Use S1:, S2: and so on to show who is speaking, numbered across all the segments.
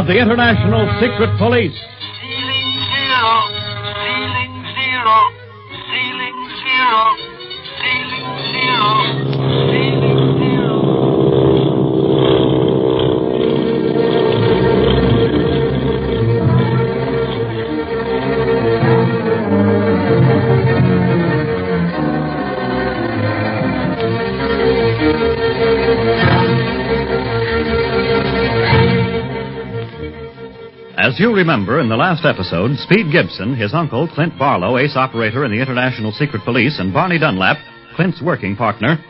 S1: the International Secret Police.
S2: Ceiling zero, ceiling zero, ceiling zero, ceiling zero, ceiling zero.
S3: As you remember, in the last episode, Speed Gibson, his uncle, Clint Barlow, ace operator in the International Secret Police, and Barney Dunlap, Clint's working partner,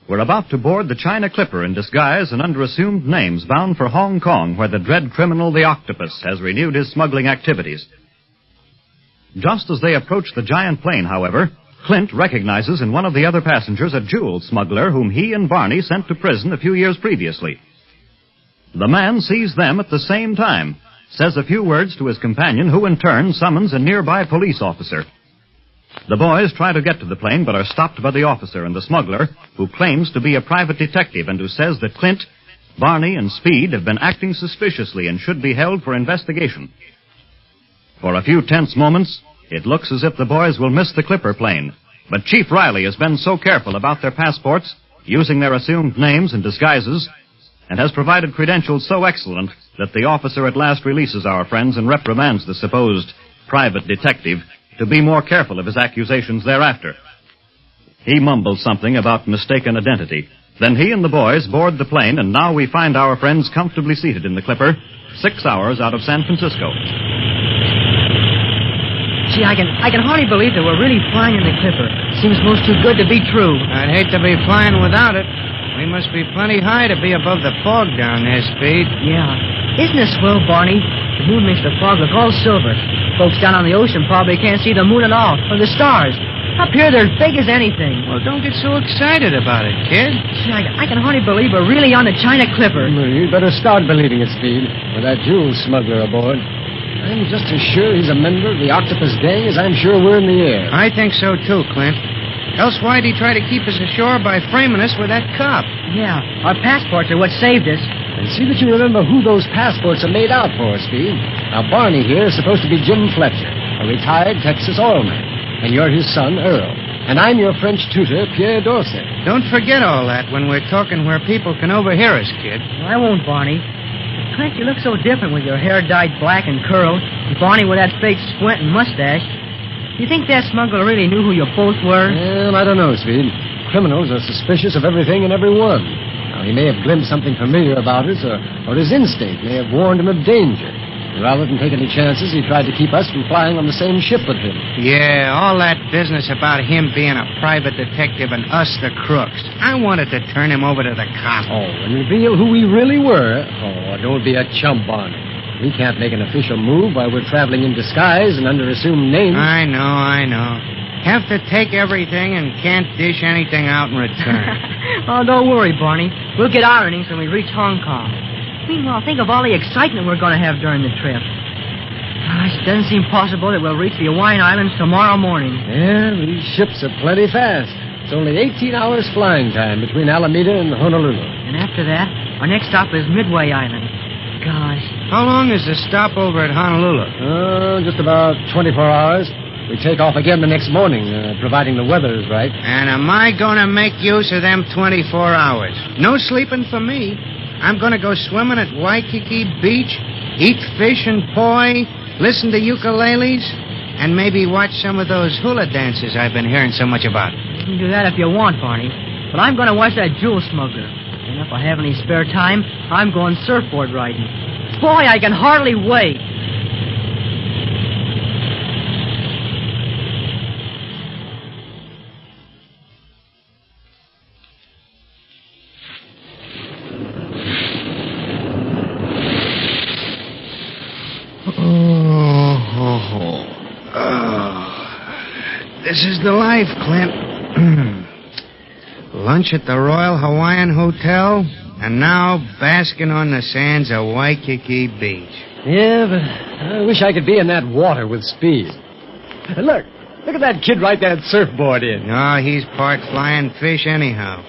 S3: were about to board the China Clipper in disguise and under assumed names bound for Hong Kong, where the dread criminal, the Octopus, has renewed his smuggling activities. Just as they approach the giant plane, however, Clint recognizes in one of the other passengers a jewel smuggler whom he and Barney sent to prison a few years previously. The man sees them at the same time, says a few words to his companion, who in turn summons a nearby police officer. The boys try to get to the plane, but are stopped by the officer and the smuggler, who claims to be a private detective and who says that Clint, Barney, and Speed have been acting suspiciously and should be held for investigation. For a few tense moments, it looks as if the boys will miss the Clipper plane, but Chief Riley has been so careful about their passports, using their assumed names and disguises, and has provided credentials so excellent that the officer at last releases our friends and reprimands the supposed private detective to be more careful of his accusations thereafter. He mumbles something about mistaken identity. Then he and the boys board the plane, and now we find our friends comfortably seated in the Clipper, 6 hours out of San Francisco.
S4: Gee, I can hardly believe that we're really flying in the Clipper. Seems most too good to be true.
S5: I'd hate to be flying without it. We must be plenty high to be above the fog down there, Speed.
S4: Yeah. Isn't it swell, Barney? The moon makes the fog look all silver. Folks down on the ocean probably can't see the moon at all, or the stars. Up here, they're as big as anything.
S5: Well, don't get so excited about it, kid.
S4: Gee, I can hardly believe we're really on the China Clipper.
S6: Well, you'd better start believing it, Speed, with that jewel smuggler aboard. I'm just as sure he's a member of the Octopus gang as I'm sure we're in the air.
S5: I think so, too, Clint. Else why'd he try to keep us ashore by framing us with that cop?
S4: Yeah, our passports are what saved us.
S6: And see that you remember who those passports are made out for, Speed. Now, Barney here is supposed to be Jim Fletcher, a retired Texas oilman. And you're his son, Earl. And I'm your French tutor, Pierre Dorset.
S5: Don't forget all that when we're talking where people can overhear us, kid.
S4: Well, I won't, Barney. But Clint, you look so different with your hair dyed black and curled, and Barney with that fake squint and mustache. Do you think that smuggler really knew who you both were?
S6: Well, I don't know, Speed. Criminals are suspicious of everything and everyone. Now, he may have glimpsed something familiar about us, or his instinct may have warned him of danger. Rather than take any chances, he tried to keep us from flying on the same ship with him.
S5: Yeah, all that business about him being a private detective and us the crooks. I wanted to turn him over to the cop.
S6: Oh, and reveal who we really were? Oh, don't be a chump, Barney. We can't make an official move while we're traveling in disguise and under assumed names.
S5: I know. Have to take everything and can't dish anything out in return.
S4: Oh, don't worry, Barney. We'll get our innings when we reach Hong Kong. Meanwhile, think of all the excitement we're going to have during the trip. It doesn't seem possible that we'll reach the Hawaiian Islands tomorrow morning.
S6: Yeah, these ships are plenty fast. It's only 18 hours flying time between Alameda and Honolulu.
S4: And after that, our next stop is Midway Island. Gosh.
S5: How long is the stopover at Honolulu?
S6: Just about 24 hours. We take off again the next morning, providing the weather is right.
S5: And am I going to make use of them 24 hours? No sleeping for me. I'm going to go swimming at Waikiki Beach, eat fish and poi, listen to ukuleles, and maybe watch some of those hula dances I've been hearing so much about.
S4: You can do that if you want, Barney. But I'm going to watch that jewel smuggler. And if I have any spare time, I'm going surfboard riding. Boy, I can hardly wait.
S5: This is the life, Clint. Lunch at the Royal Hawaiian Hotel, and now basking on the sands of Waikiki Beach.
S6: Yeah, but I wish I could be in that water with Speed. Look at that kid ride that surfboard in.
S5: Oh, he's part flying fish anyhow.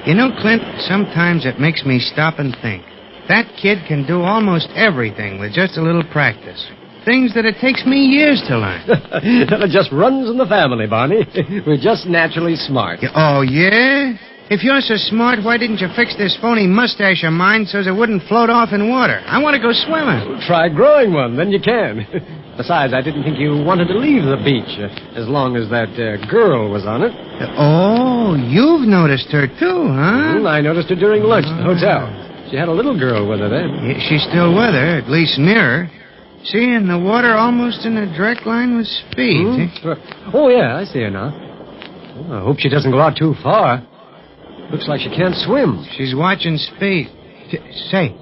S5: You know, Clint, sometimes it makes me stop and think. That kid can do almost everything with just a little practice. Things that it takes me years to learn.
S6: It just runs in the family, Barney. We're just naturally smart.
S5: Oh, yeah? If you're so smart, why didn't you fix this phony mustache of mine so it wouldn't float off in water? I want to go swimming.
S6: Try growing one, then you can. Besides, I didn't think you wanted to leave the beach as long as that girl was on it.
S5: Oh, you've noticed her, too, huh?
S6: I noticed her during lunch at the hotel. She had a little girl with her then.
S5: Yeah, she's still with her, at least near her. See, in the water almost in a direct line with Speed.
S6: Oh, yeah, I see her now. Well, I hope she doesn't go out too far. Looks like she can't swim.
S5: She's watching Speed. Say,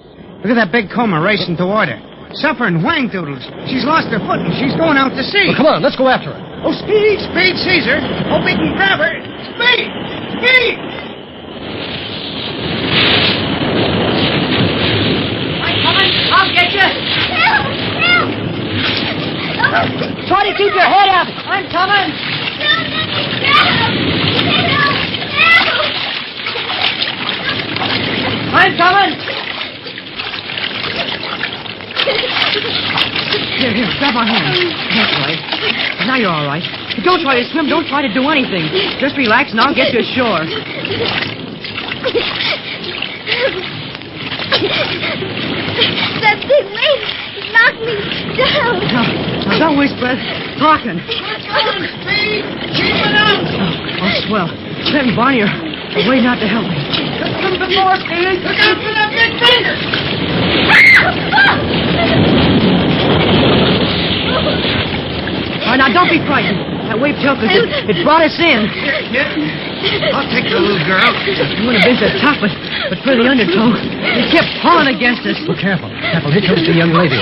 S5: look at that big coma racing toward her. Suffering whang doodles. She's lost her foot and she's going out to sea.
S6: Well, come on, let's go after her.
S5: Oh, Speed! Speed sees her. Hope he can grab her. Speed! Speed!
S4: I'm coming. I'll get you.
S2: Help! Help!
S4: Try to keep your head up. I'm coming.
S2: Help! Help! Help!
S4: I'm coming. Here, grab my hand. That's right. Now you're all right. Don't try to swim. Don't try to do anything. Just relax and I'll get you ashore.
S2: That big wave knocked me down.
S4: Now don't whisper. Talking.
S5: Speed! Keep it up!
S4: Oh, swell. Clint and Barney are waiting out to help me.
S5: Come before, Speed! Look out for that big finger!
S4: All right, now don't be frightened. That wave tilted us. It brought us in.
S5: Yeah. I'll take the little girl.
S4: You wouldn't have been so tough, but for the undertow, it kept pulling against us.
S6: Oh, careful. Careful. Here comes the young lady.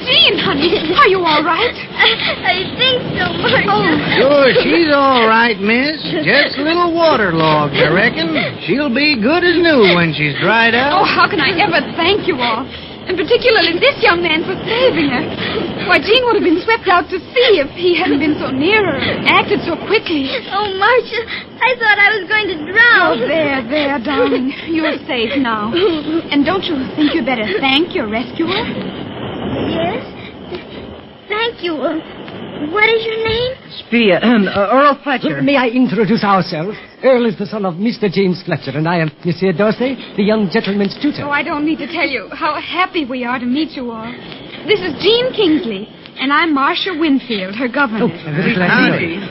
S2: Jean, honey, are you all right? I think so, Marcia.
S5: Sure, she's all right, miss. Just a little waterlogged, I reckon. She'll be good as new when she's dried out.
S7: Oh, how can I ever thank you all? And particularly this young man for saving her. Why, Jean would have been swept out to sea if he hadn't been so near her and acted so quickly.
S2: Oh, Marcia, I thought I was going to drown.
S7: Oh, there, darling. You're safe now. And don't you think you'd better thank your rescuer?
S2: Yes? Thank you. What is your name?
S4: Spear, Earl Fletcher.
S6: May I introduce ourselves? Earl is the son of Mr. James Fletcher, and I am Monsieur Dorsey, the young gentleman's tutor.
S7: Oh, I don't need to tell you how happy we are to meet you all. This is Jean Kingsley, and I'm Marcia Winfield, her governess.
S5: Howdy.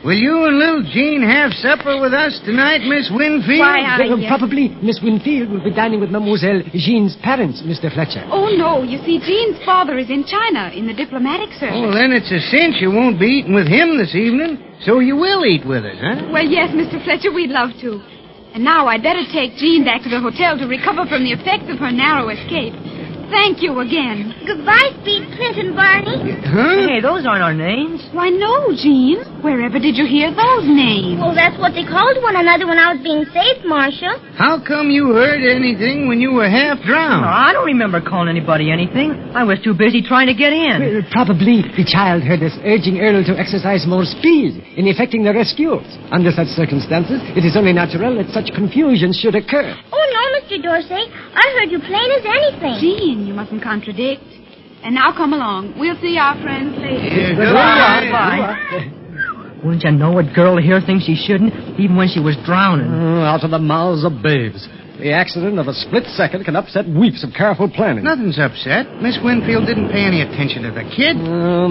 S5: Will you and little Jean have supper with us tonight, Miss Winfield?
S7: Why,
S6: Probably Miss Winfield will be dining with Mademoiselle Jean's parents, Mr. Fletcher.
S7: Oh, no. You see, Jean's father is in China, in the diplomatic service.
S5: Oh, then it's a cinch you won't be eating with him this evening. So you will eat with us, huh?
S7: Well, yes, Mr. Fletcher, we'd love to. And now I'd better take Jean back to the hotel to recover from the effects of her narrow escape. Thank you again.
S2: Goodbye, Speed, Clint, and Barney.
S5: Huh?
S4: Hey, those aren't our names.
S7: Why, no, Jean. Wherever did you hear those names?
S2: Well, that's what they called one another when I was being saved, Marcia.
S5: How come you heard anything when you were half drowned?
S4: No, I don't remember calling anybody anything. I was too busy trying to get in.
S6: Probably the child heard us urging Earl to exercise more speed in effecting the rescue. Under such circumstances, it is only natural that such confusion should occur.
S2: Oh, no, Mr. Dorsey. I heard you plain as anything.
S7: Jean, you mustn't contradict. And now come along. We'll see our friends later.
S4: Goodbye. Wouldn't you know a girl here thinks she shouldn't, even when she was drowning?
S6: Out of the mouths of babes. The accident of a split second can upset weeks of careful planning.
S5: Nothing's upset. Miss Winfield didn't pay any attention to the kid.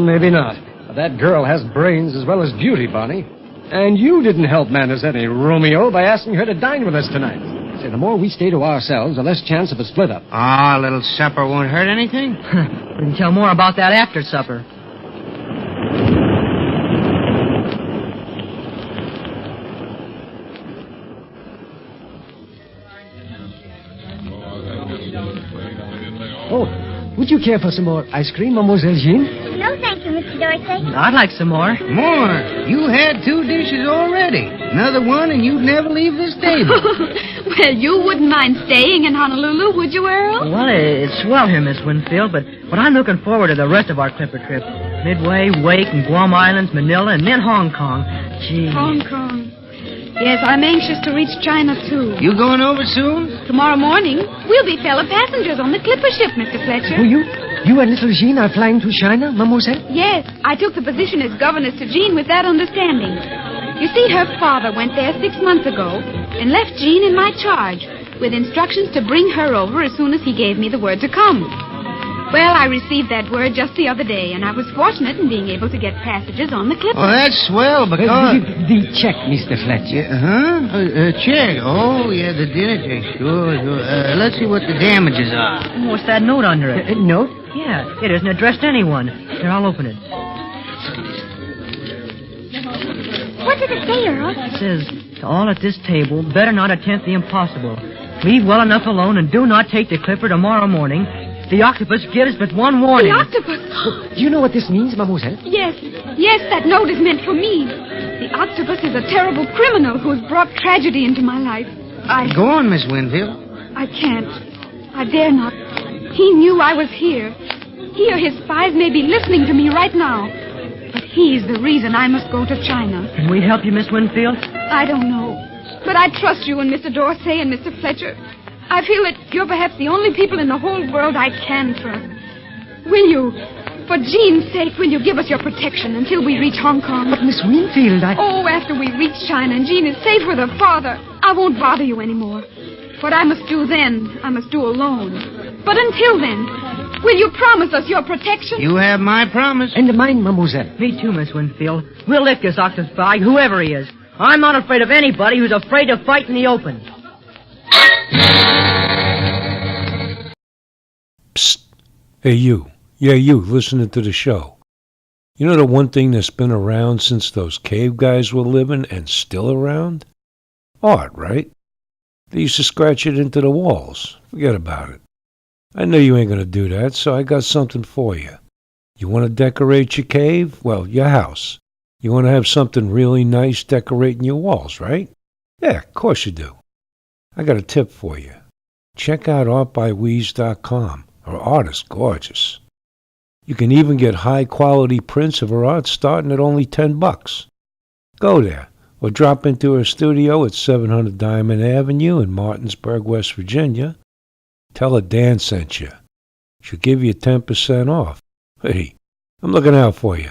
S6: Maybe not. But that girl has brains as well as beauty, Bonnie. And you didn't help manage any Romeo by asking her to dine with us tonight. Say, the more we stay to ourselves, the less chance of a split-up.
S5: Ah, a little supper won't hurt anything.
S4: We can tell more about that after supper.
S6: Oh, would you care for some more ice cream, Mademoiselle Jean?
S2: No, thank you, Mr. Dorsey.
S4: I'd like some more.
S5: More? You had 2 dishes already. Another one, and you'd never leave this table.
S7: Well, you wouldn't mind staying in Honolulu, would you, Earl?
S4: Well, it's swell here, Miss Winfield, but I'm looking forward to the rest of our Clipper trip. Midway, Wake, and Guam Islands, Manila, and then Hong Kong. Gee.
S7: Hong Kong. Yes, I'm anxious to reach China, too.
S5: You going over soon?
S7: Tomorrow morning, we'll be fellow passengers on the clipper ship, Mr. Fletcher.
S6: Oh, you and little Jean are flying to China, mademoiselle?
S7: Yes, I took the position as governess to Jean with that understanding. You see, her father went there 6 months ago and left Jean in my charge with instructions to bring her over as soon as he gave me the word to come. Well, I received that word just the other day, and I was fortunate in being able to get passages on the Clipper.
S5: Oh, that's swell, because...
S6: The check, Mr. Fletcher.
S5: Check. Oh, yeah, the dinner check. Sure. Let's see what the damages are.
S4: What's that note under it?
S6: Note?
S4: Yeah, it isn't addressed to anyone. Here, I'll open it.
S7: What does it say, Earl?
S4: It says, to all at this table, better not attempt the impossible. Leave well enough alone and do not take the Clipper tomorrow morning. The Octopus gives but one warning.
S7: The Octopus?
S6: Do you know what this means, mademoiselle?
S7: Yes, that note is meant for me. The Octopus is a terrible criminal who's brought tragedy into my life.
S5: Go on, Miss Winfield.
S7: I can't. I dare not. He knew I was here. He or his spies may be listening to me right now. But he's the reason I must go to China.
S4: Can we help you, Miss Winfield?
S7: I don't know. But I trust you and Mr. Dorsey and Mr. Fletcher. I feel that you're perhaps the only people in the whole world I can trust. Will you, for Jean's sake, will you give us your protection until we reach Hong Kong?
S6: But, Miss Winfield,
S7: Oh, after we reach China and Jean is safe with her father, I won't bother you anymore. What I must do then, I must do alone. But until then, will you promise us your protection?
S5: You have my promise.
S6: And mine, mademoiselle.
S4: Me too, Miss Winfield. We'll lick this Octopus spy, whoever he is. I'm not afraid of anybody who's afraid to fight in the open.
S1: Psst. Hey, you. Yeah, you, listening to the show. You know the one thing that's been around since those cave guys were living and still around? Art, right? They used to scratch it into the walls. Forget about it. I know you ain't gonna do that, so I got something for you. You want to decorate your cave? Well, your house. You want to have something really nice decorating your walls, right? Yeah, of course you do. I got a tip for you. Check out artbyweeze.com. Her art is gorgeous. You can even get high-quality prints of her art starting at only $10. Go there, or drop into her studio at 700 Diamond Avenue in Martinsburg, West Virginia. Tell her Dan sent you. She'll give you 10% off. Hey, I'm looking out for you.